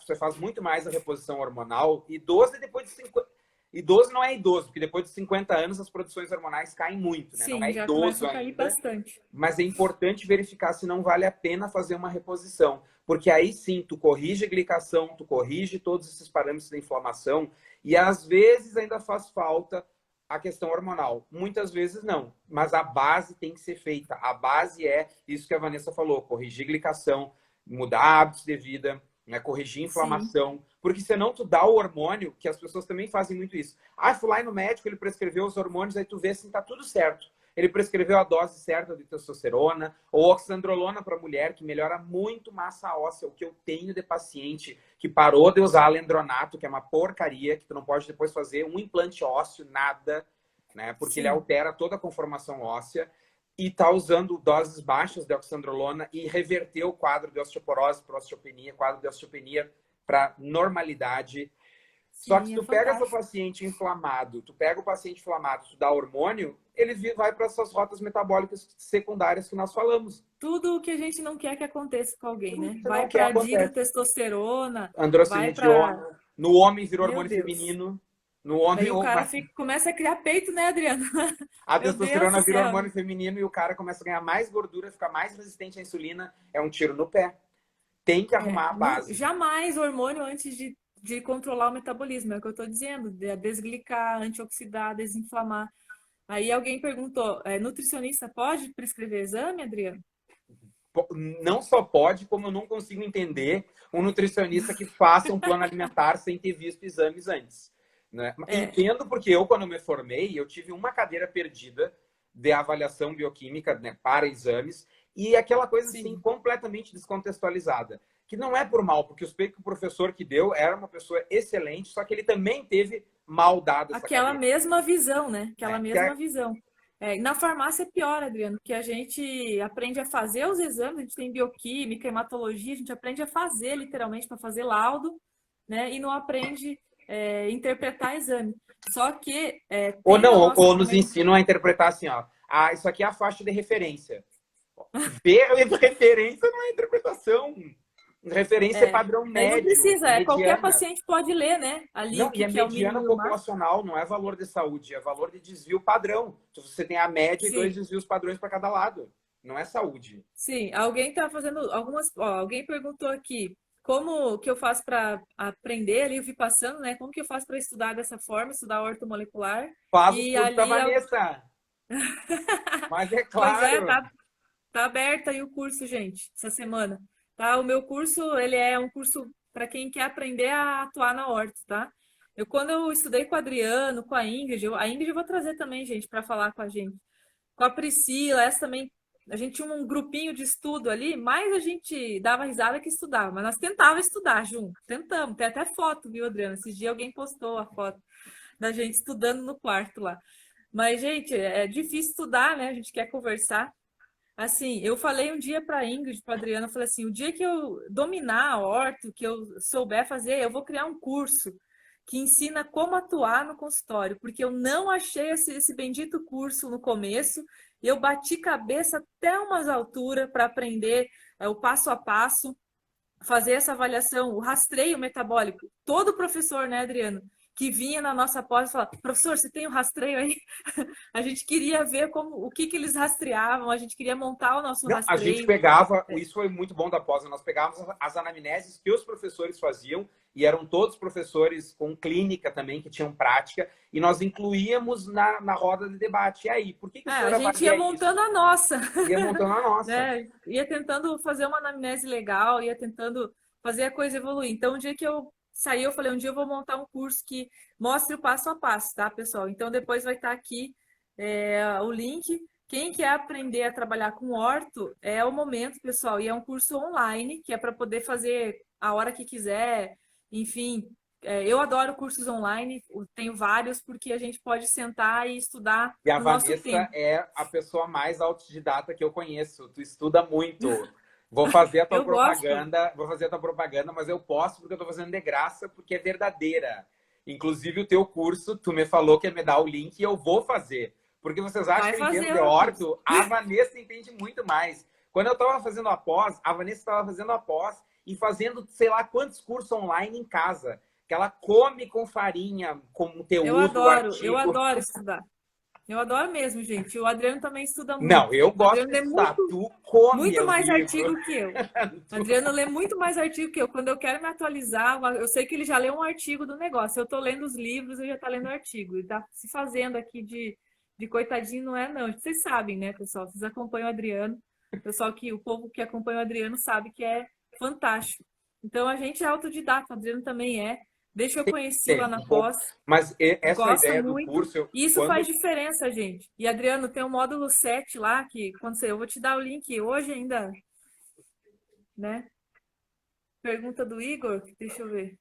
Você faz muito mais a reposição hormonal. Idoso é depois de 50. Idoso não é idoso, porque depois de 50 anos as produções hormonais caem muito, né? Não sim, é já começa idoso a cair ainda, bastante. mas é importante verificar se não vale a pena fazer uma reposição, porque aí sim tu corrige a glicação, tu corrige todos esses parâmetros da inflamação e às vezes ainda faz falta a questão hormonal. Muitas vezes não, mas a base tem que ser feita. A base é isso que a Vanessa falou, corrigir glicação, mudar hábitos de vida, né, corrigir Sim, inflamação, porque senão tu dá o hormônio, que as pessoas também fazem muito isso. Fui lá no médico, ele prescreveu os hormônios, aí tu vê assim, tá tudo certo. Ele prescreveu a dose certa de testosterona ou oxandrolona para mulher, que melhora muito massa óssea. O que eu tenho de paciente que parou de usar alendronato, que é uma porcaria, que tu não pode depois fazer um implante ósseo, nada, né? Porque ele sim. altera toda a conformação óssea e está usando doses baixas de oxandrolona e reverteu o quadro de osteoporose para osteopenia, quadro de osteopenia para normalidade. Só que se Sim, é tu pega o fantástico. paciente inflamado, tu pega o paciente inflamado, tu dá hormônio, ele vai para essas rotas metabólicas secundárias que nós falamos. Tudo o que a gente não quer que aconteça com alguém, Tudo né? que você Vai não quer para acontece. dihidrotestosterona, vai para. Androcenidiona, no homem vira Meu hormônio Deus. feminino, no homem Daí o cara começa a criar peito, né, Adriana? a Meu Deus do testosterona vira céu. hormônio feminino e o cara começa a ganhar mais gordura, ficar mais resistente à insulina, é um tiro no pé. Tem que É, arrumar a base. jamais hormônio antes de controlar o metabolismo, é o que eu estou dizendo, de desglicar, antioxidar, desinflamar. Aí alguém perguntou, nutricionista pode prescrever exame, Adriana? Não só pode, como eu não consigo entender um nutricionista que faça um plano alimentar sem ter visto exames antes. Né? É, Entendo porque eu, quando me formei, eu tive uma cadeira perdida de avaliação bioquímica, né, para exames e aquela coisa assim sim. completamente descontextualizada. Que não é por mal, porque eu sei que o professor que deu era uma pessoa excelente, só que ele também teve mal dado essa Aquela cadeira. mesma visão, né? Aquela Né? mesma visão. E na farmácia é pior, Adriano, porque a gente aprende a fazer os exames, a gente tem bioquímica, hematologia, a gente aprende a fazer, literalmente, para fazer laudo, né? E não aprende interpretar exame. Só que Ou tem não, a nossa ou nos também. ensinam a interpretar assim, ó. Isso aqui é a faixa de referência. Ver referência não é interpretação. Referência é padrão Daí não médio, precisa, qualquer mediana. paciente pode ler, né? Ali Não, o e que, é que é o mínimo mediana e o máximo. populacional, não é valor de saúde, é valor de desvio padrão. Então, você tem a média e dois Sim. desvios padrões para cada lado. Não é saúde. Sim, alguém está fazendo algumas. Ó, alguém perguntou aqui como que eu faço para aprender ali, eu vi passando, né? Como que eu faço para estudar dessa forma, estudar ortomolecular? Faz o E curso da ali, Vanessa. Mas é pois é, claro. tá aberto aí o curso, gente, essa semana. Tá? O meu curso, ele é um curso para quem quer aprender a atuar na horta, tá? Quando eu estudei com o Adriano, com a Ingrid, a Ingrid eu vou trazer também, gente, para falar com a gente. Com a Priscila, essa também. A gente tinha um grupinho de estudo ali, mas a gente dava risada que estudava, mas nós tentava estudar junto, tentamos. Tem até foto, viu, Adriana? Esses dias alguém postou a foto da gente estudando no quarto lá. Mas, gente, é difícil estudar, né? A gente quer conversar. Assim, eu falei um dia para Ingrid, para Adriana, eu falei assim, o dia que eu dominar a horta, que eu souber fazer, eu vou criar um curso que ensina como atuar no consultório, porque eu não achei esse bendito curso no começo, e eu bati cabeça até umas alturas para aprender o passo a passo, fazer essa avaliação, o rastreio metabólico. Todo professor, né, Adriano? que vinha na nossa pós e falava, professor, você tem o rastreio aí? A gente queria ver o que eles rastreavam, a gente queria montar o nosso Não, a gente rastreio. pegava, isso foi muito bom da pós, nós pegávamos as anamneses que os professores faziam, e eram todos professores com clínica também, que tinham prática, e nós incluíamos na roda de debate. E aí, por que o senhor A gente ia avalia isso? montando a nossa, Ia montando a nossa. né? Ia tentando fazer uma anamnese legal, ia tentando fazer a coisa evoluir. Então, um dia que eu saí, eu falei, um dia eu vou montar um curso que mostre o passo a passo, tá, pessoal? Então, depois vai estar aqui o link. Quem quer aprender a trabalhar com orto, é o momento, pessoal. E é um curso online, que é para poder fazer a hora que quiser, enfim. Eu adoro cursos online, tenho vários, porque a gente pode sentar e estudar E a no nosso Vanessa tempo. é a pessoa mais autodidata que eu conheço. Tu estuda muito. Vou fazer a tua Eu gosto. propaganda, vou fazer a tua propaganda, mas eu posso porque eu tô fazendo de graça, porque é verdadeira. Inclusive o teu curso, tu me falou que ia me dar o link e eu vou fazer. Porque vocês acham Vai que eu entendo fazer de o curso. orto? A Vanessa entende muito mais. Quando eu estava fazendo a pós, a Vanessa estava fazendo a pós e fazendo sei lá quantos cursos online em casa. Que ela come com farinha, com conteúdo, Eu artigo. adoro estudar. Eu adoro mesmo, gente. O Adriano também estuda Não, muito. eu O gosto Adriano de lê estudar. muito, Tu come muito os mais livros. artigo que eu. O Adriano lê muito mais artigo que eu. Quando eu quero me atualizar, eu sei que ele já leu um artigo do negócio. Eu tô lendo os livros, ele já tá lendo o artigo. Ele tá se fazendo aqui de coitadinho, não é, não. Vocês sabem, né, pessoal? Vocês acompanham o Adriano. O povo que acompanha o Adriano sabe que é fantástico. Então, a gente é autodidata, o Adriano também é. Desde que eu conheci lá na Um pouco. pós, Mas essa gosta ideia do muito. curso, E isso quando faz diferença, gente. E, Adriano, tem um módulo 7 lá, que quando eu vou te dar o link hoje ainda, né? Pergunta do Igor, deixa eu ver.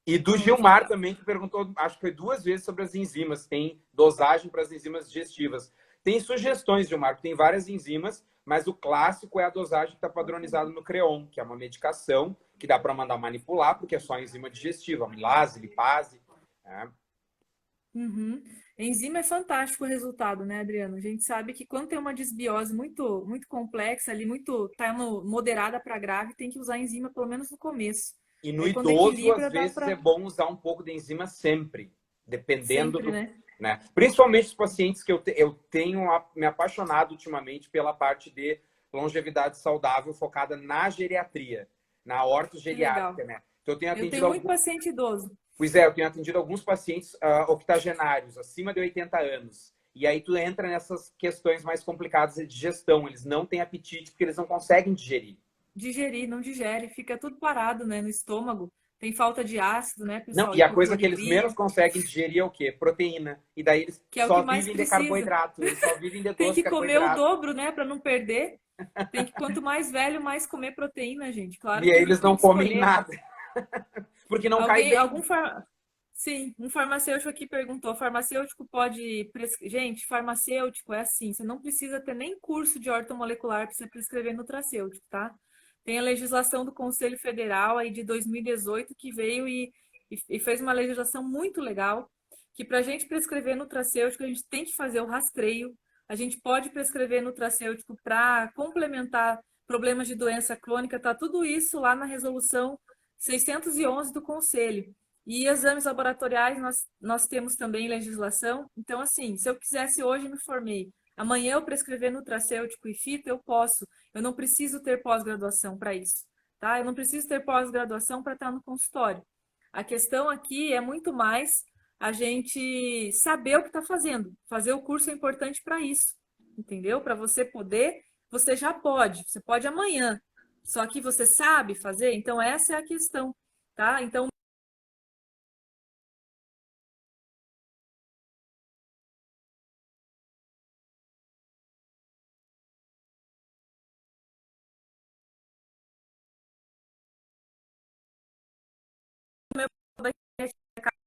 e do Onde que Gilmar tá? também, que perguntou, acho que foi 2 vezes sobre as enzimas. Tem dosagem para as enzimas digestivas. Tem sugestões, Gilmar, tem várias enzimas, mas o clássico é a dosagem que está padronizada no Creon, que é uma medicação que dá para mandar manipular, porque é só enzima digestiva, amilase, lipase. Né? Uhum. Enzima é fantástico o resultado, né, Adriano? A gente sabe que quando tem uma desbiose muito, muito complexa ali, moderada para grave, tem que usar enzima pelo menos no começo. E no Aí quando idoso, às equilibra, dá vezes, é para bom usar um pouco de enzima sempre, dependendo sempre, do. né? Né? Principalmente os pacientes que eu tenho me apaixonado ultimamente pela parte de longevidade saudável focada na geriatria, na Que legal. ortogeriátrica, né? Então, eu tenho Eu tenho atendido muito paciente idoso. pois é, eu tenho atendido alguns pacientes octogenários, acima de 80 anos. E aí tu entra nessas questões mais complicadas de digestão. Eles não têm apetite porque eles não conseguem digerir. Digerir, não digere, fica tudo parado, né, no estômago. Tem falta de ácido, né, Não, pessoal? e a coisa que eles menos Hipolipia, conseguem digerir é o quê? Proteína. E daí eles que é o que só mais vivem de precisa. carboidrato, eles só vivem de Tem doce que comer o carboidrato. dobro, né, para não perder. Tem que, quanto mais velho, mais comer proteína, gente. Claro E que aí a eles gente tem não que comem escolher. nada, porque não cai Alguém, bem. algum far... Sim, um farmacêutico aqui perguntou, farmacêutico pode Gente, farmacêutico é assim, você não precisa ter nem curso de ortomolecular para você prescrever nutracêutico, tá? Tem a legislação do Conselho Federal aí de 2018 que veio e fez uma legislação muito legal, que para a gente prescrever nutracêutico, a gente tem que fazer o rastreio, a gente pode prescrever nutracêutico para complementar problemas de doença crônica, tá tudo isso lá na resolução 611 do Conselho. E exames laboratoriais nós temos também legislação. Então, assim, se eu quisesse hoje me formei, amanhã eu prescrever nutracêutico e fito, eu posso. Eu não preciso ter pós-graduação para isso, tá? Eu não preciso ter pós-graduação para estar no consultório. A questão aqui é muito mais a gente saber o que está fazendo. Fazer o curso é importante para isso, entendeu? Para você poder, você já pode, você pode amanhã. Só que você sabe fazer, então essa é a questão, tá? Então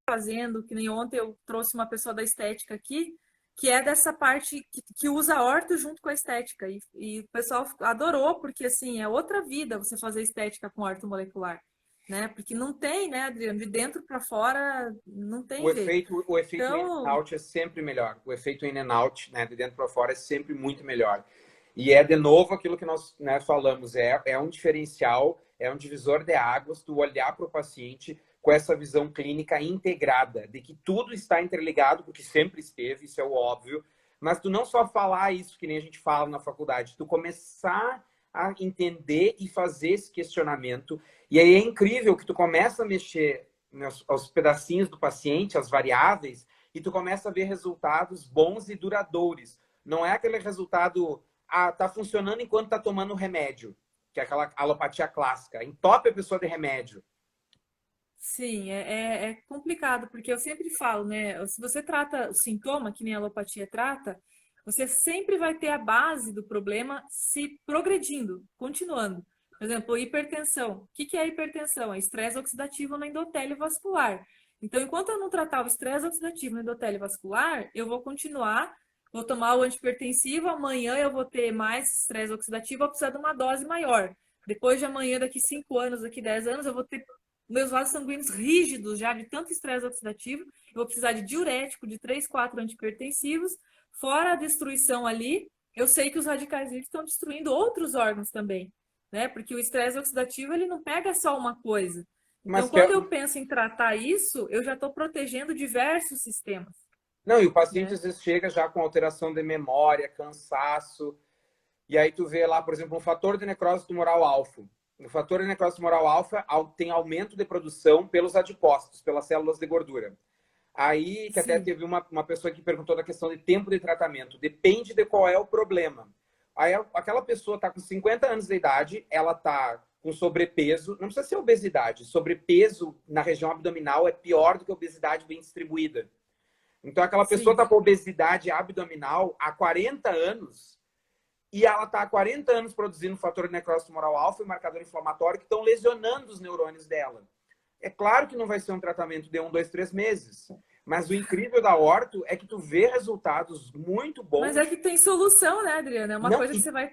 fazendo, que nem ontem eu trouxe uma pessoa da estética aqui, que é dessa parte que usa orto junto com a estética. E o pessoal adorou, porque assim, é outra vida você fazer estética com orto molecular. Né? Porque não tem, né, Adriano? De dentro para fora não tem jeito. O efeito in and Então, out é sempre melhor. O efeito in and out, né, de dentro para fora, é sempre muito melhor. E é, de novo, aquilo que nós, né, falamos, é um diferencial, é um divisor de águas, tu olhar para o paciente com essa visão clínica integrada, de que tudo está interligado, porque sempre esteve, isso é o óbvio, mas tu não só falar isso que nem a gente fala na faculdade, tu começar a entender e fazer esse questionamento. E aí é incrível que tu começa a mexer aos pedacinhos do paciente, as variáveis, e tu começa a ver resultados bons e duradouros. Não é aquele resultado, tá funcionando enquanto tá tomando remédio, que é aquela alopatia clássica. Entope a pessoa de remédio. Sim, é complicado, porque eu sempre falo, né? Se você trata o sintoma, que nem a alopatia trata, você sempre vai ter a base do problema se progredindo, continuando. Por exemplo, hipertensão. O que que é hipertensão? É estresse oxidativo no endotélio vascular. Então, enquanto eu não tratar o estresse oxidativo no endotélio vascular, eu vou continuar, vou tomar o antihipertensivo, amanhã eu vou ter mais estresse oxidativo, vou precisar de uma dose maior. Depois de amanhã, daqui 5 anos, daqui 10 anos, eu vou ter meus vasos sanguíneos rígidos já de tanto estresse oxidativo, eu vou precisar de diurético, de 3, 4 antihipertensivos, fora a destruição ali, eu sei que os radicais livres estão destruindo outros órgãos também, né? Porque o estresse oxidativo, ele não pega só uma coisa. Então, Mas que é... quando eu penso em tratar isso, eu já estou protegendo diversos sistemas, Não, e o paciente né? às vezes chega já com alteração de memória, cansaço, e aí tu vê lá, por exemplo, um fator de necrose tumoral alfa. O fator de necrose tumoral alfa tem aumento de produção pelos adipócitos, pelas células de gordura. Aí, que até Sim, teve uma pessoa que perguntou da questão de tempo de tratamento. Depende de qual é o problema. Aí, aquela pessoa está com 50 anos de idade, ela está com sobrepeso, não precisa ser obesidade, sobrepeso na região abdominal é pior do que obesidade bem distribuída. Então, aquela pessoa sim. está com obesidade abdominal há 40 anos e ela está há 40 anos produzindo fator de necrose tumoral alfa e marcador inflamatório que estão lesionando os neurônios dela. É claro que não vai ser um tratamento de 1, 2, 3 meses. Mas o incrível da orto é que tu vê resultados muito Mas é bons. que tem solução, né, Adriana? É uma Não, coisa que você vai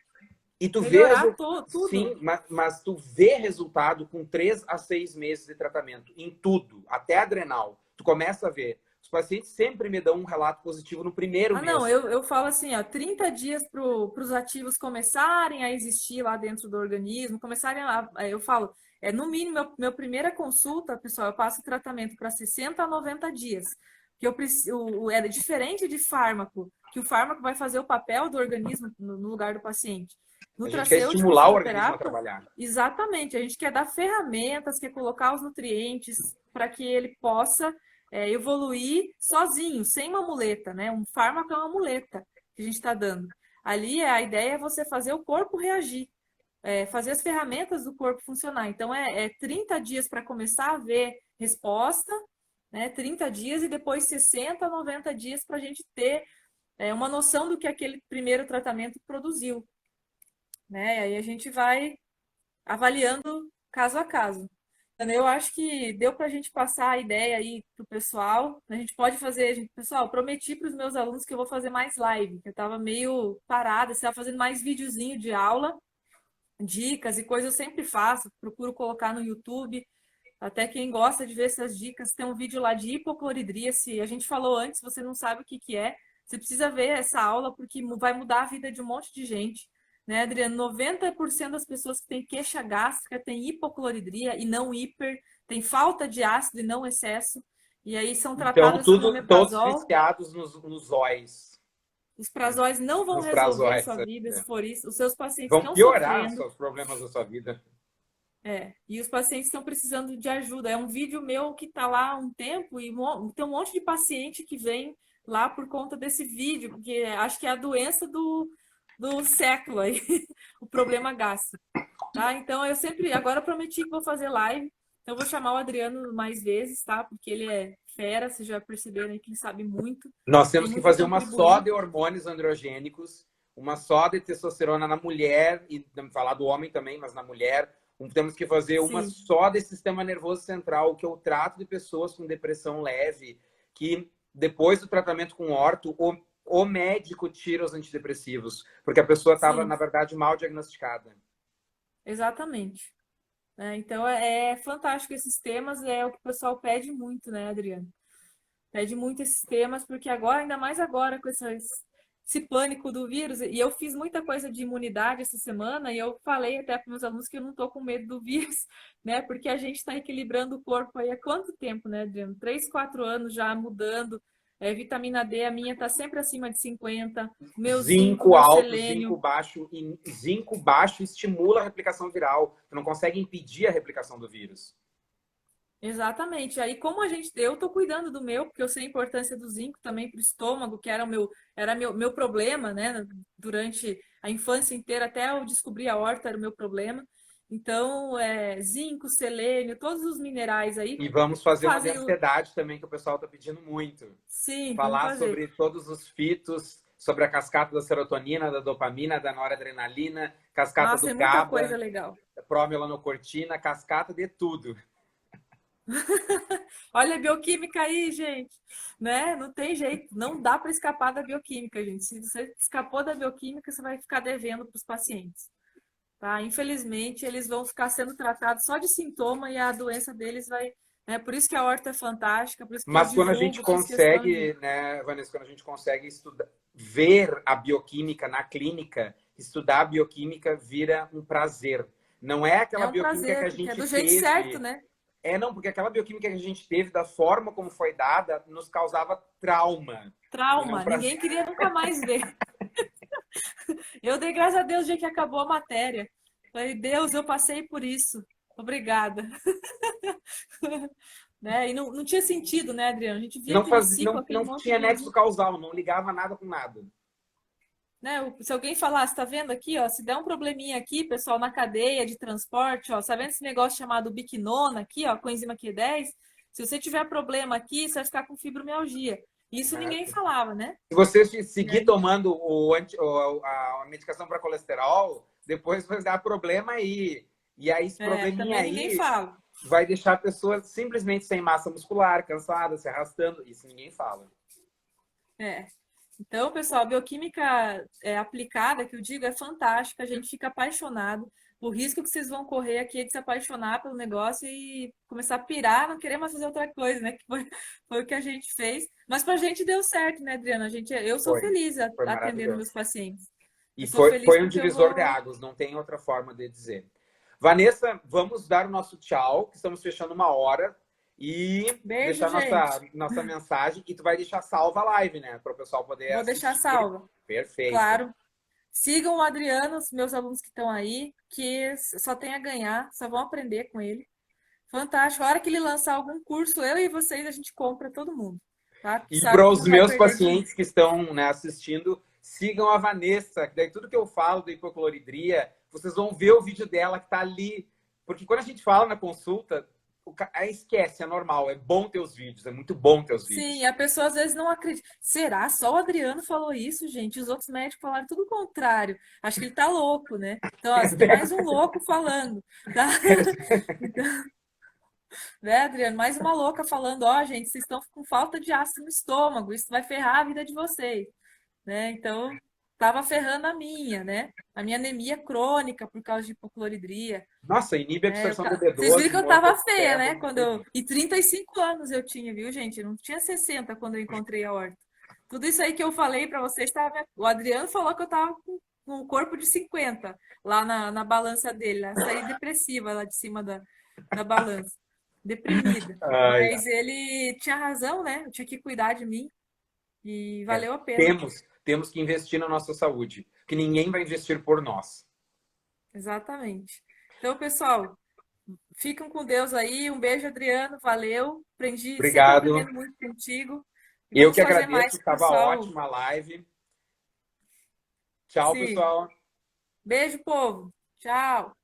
e tu vê melhorar tudo. sim, mas tu vê resultado com 3 a 6 meses de tratamento em tudo, até adrenal. Tu começa a ver. Os pacientes sempre me dão um relato positivo no primeiro Ah, não, mês. eu falo assim, ó, 30 dias para os ativos começarem a existir lá dentro do organismo, começarem a, eu falo, no mínimo, minha primeira consulta, pessoal, eu passo tratamento para 60 a 90 dias, que eu preciso, é diferente de fármaco, que o fármaco vai fazer o papel do organismo no lugar do paciente. A gente quer Nutracêutico, estimular o organismo a fitoterápico, trabalhar. exatamente, a gente quer dar ferramentas, quer colocar os nutrientes para que ele possa evoluir sozinho, sem uma muleta, né? Um fármaco é uma muleta que a gente está dando. Ali a ideia é você fazer o corpo reagir, fazer as ferramentas do corpo funcionar. Então é 30 dias para começar a ver resposta, né? 30 dias e depois 60 a 90 dias para a gente ter uma noção do que aquele primeiro tratamento produziu, né? Aí a gente vai avaliando caso a caso. Eu acho que deu para a gente passar a ideia aí para o pessoal. A gente pode fazer, pessoal, prometi para os meus alunos que eu vou fazer mais live, que eu estava meio parada, estava fazendo mais videozinho de aula, dicas e coisas eu sempre faço, procuro colocar no YouTube. Até quem gosta de ver essas dicas, tem um vídeo lá de hipocloridria. Se a gente falou antes, você não sabe o que que é, você precisa ver essa aula porque vai mudar a vida de um monte de gente. Né, Adriano? 90% das pessoas que têm queixa gástrica têm hipocloridria e não hiper, tem falta de ácido e não excesso. E aí são Então, tratadas com todos omeprazol. viciados nos óis, Os prazóis não vão nos resolver prazóis. sua vida se for isso. Os seus pacientes Vão estão piorar sofrendo. os problemas da sua vida. E os pacientes estão precisando de ajuda. É um vídeo meu que está lá há um tempo e tem um monte de paciente que vem lá por conta desse vídeo, porque acho que é a doença do século aí, o problema gástrico, tá? Então eu sempre, agora eu prometi que vou fazer live, então eu vou chamar o Adriano mais vezes, tá? Porque ele é fera, vocês já perceberam aí que ele sabe muito, Nós tem temos que muito a fazer uma só contribuir. de hormônios androgênicos, uma só de testosterona na mulher, e falar do homem também, mas na mulher. Temos que fazer uma Sim, só de sistema nervoso central, que eu trato de pessoas com depressão leve, que depois do tratamento com orto, o médico tira os antidepressivos, porque a pessoa estava, sim, na verdade, mal diagnosticada. exatamente. Então é fantástico esses temas, é o que o pessoal pede muito, né, Adriano? Pede muito esses temas, porque agora, ainda mais agora, com essas. esse pânico do vírus. E eu fiz muita coisa de imunidade essa semana e eu falei até para meus alunos que eu não estou com medo do vírus, né? Porque a gente está equilibrando o corpo aí há quanto tempo, né, Adriano? 3, 4 anos já mudando. Vitamina D, a minha está sempre acima de 50. Meu zinco, Zinco meu alto, zinco selênio. baixo, e zinco baixo estimula a replicação viral. Tu não consegue impedir a replicação do vírus. Exatamente. Aí, como eu tô cuidando do meu, porque eu sei a importância do zinco também para o estômago, que era meu problema, né? Durante a infância inteira, até eu descobrir a horta era o meu problema. Então, zinco, selênio, todos os minerais aí E vamos fazer uma de fazem o. ansiedade também, que o pessoal está pedindo muito. Sim, vamos Falar fazer. sobre todos os fitos, sobre a cascata da serotonina, da dopamina, da noradrenalina, cascata Nossa, do é muita coisa GABA, legal. promelanocortina, cascata de tudo. Olha a bioquímica aí, gente, né? Não tem jeito, não dá para escapar da bioquímica, gente. Se você escapou da bioquímica, você vai ficar devendo para os pacientes. Tá? Infelizmente, eles vão ficar sendo tratados só de sintoma e a doença deles vai. Por isso que a horta é fantástica, por isso que eu Mas quando a gente divulgo, fiz questão de. consegue, né, Vanessa, quando a gente consegue estudar, ver a bioquímica na clínica, estudar a bioquímica vira um prazer. Não é É aquela um bioquímica que prazer, a porque é gente do jeito certo, teve. né? Não, porque aquela bioquímica que a gente teve, da forma como foi dada, nos causava trauma. E não Trauma, prazer. ninguém queria nunca mais ver. Eu dei graças a Deus o dia que acabou a matéria. Falei, Deus, eu passei por isso. Obrigada. Né? E não tinha sentido, né, Adriano? A gente via Não, aquele ciclo, aquele não monte tinha de. nexo causal, não ligava nada com nada. Né? Se alguém falasse, tá vendo aqui, ó, se der um probleminha aqui, pessoal, na cadeia de transporte, ó, tá vendo esse negócio chamado biquinona aqui, ó, coenzima Q10? Se você tiver problema aqui, você vai ficar com fibromialgia. Isso ninguém Né? falava, né? Se você E seguir aí, tomando a medicação para colesterol, depois vai dar problema aí. E aí, esse probleminha também ninguém aí fala. vai deixar a pessoa simplesmente sem massa muscular, cansada, se arrastando. Isso ninguém fala. É. Então, pessoal, a bioquímica aplicada, que eu digo, é fantástica, a gente fica apaixonado. O risco que vocês vão correr aqui é de se apaixonar pelo negócio e começar a pirar, não querer mais fazer outra coisa, né? Que foi o que a gente fez. Mas pra gente deu certo, né, Adriana? Eu sou Foi. feliz Foi atendendo meus maravilhoso. pacientes. E Eu sou feliz foi um porque eu divisor de vou. águas, não tem outra forma de dizer. Vanessa, vamos dar o nosso tchau, que estamos fechando 1 hora. E Beijo, deixar gente. nossa mensagem. E tu vai deixar salva a live, né? Para o pessoal poder Vou deixar assistir. salva. Perfeito. Claro. Sigam o Adriano, os meus alunos que estão aí, que só tem a ganhar, só vão aprender com ele. Fantástico. A hora que ele lançar algum curso, eu e vocês, a gente compra todo mundo, tá? Porque E sabe para que os não vai meus perder de mim. pacientes que estão, né, assistindo, sigam a Vanessa, que daí tudo que eu falo do hipocloridria, vocês vão ver o vídeo dela que está ali. Porque quando a gente fala na consulta, esquece, é normal, é bom ter os vídeos, é muito bom ter os Sim, vídeos. a pessoa às vezes não acredita. Será? Só o Adriano falou isso, gente? Os outros médicos falaram tudo o contrário. Acho que ele tá louco, né? Então, ó, você tem mais um louco falando, tá? Né, Adriano? Mais uma louca falando, ó, gente, vocês estão com falta de ácido no estômago, isso vai ferrar a vida de vocês, né? Então, tava ferrando a minha, né? A minha anemia crônica por causa de hipocloridria, Nossa, inibe a né? absorção de Vocês viram B12, que eu tava feia, né? monotetraptano, E 35 anos eu tinha, viu, gente? Eu não tinha 60 quando eu encontrei a horta. Tudo isso aí que eu falei para vocês, o Adriano falou que eu tava com um corpo de 50 lá na balança dele, lá, saí depressiva lá de cima da balança, deprimida. ai, Mas ele tinha razão, né? Eu tinha que cuidar de mim e é. valeu a pena. Temos que investir na nossa saúde, que ninguém vai investir por nós. Exatamente. Então, pessoal, ficam com Deus aí. Um beijo, Adriano. Valeu. Aprendi, sempre Obrigado. aprendendo muito contigo. E Eu vamos que fazer agradeço, mais com o estava pessoal. ótima a live. Tchau, Sim. pessoal. Beijo, povo. Tchau.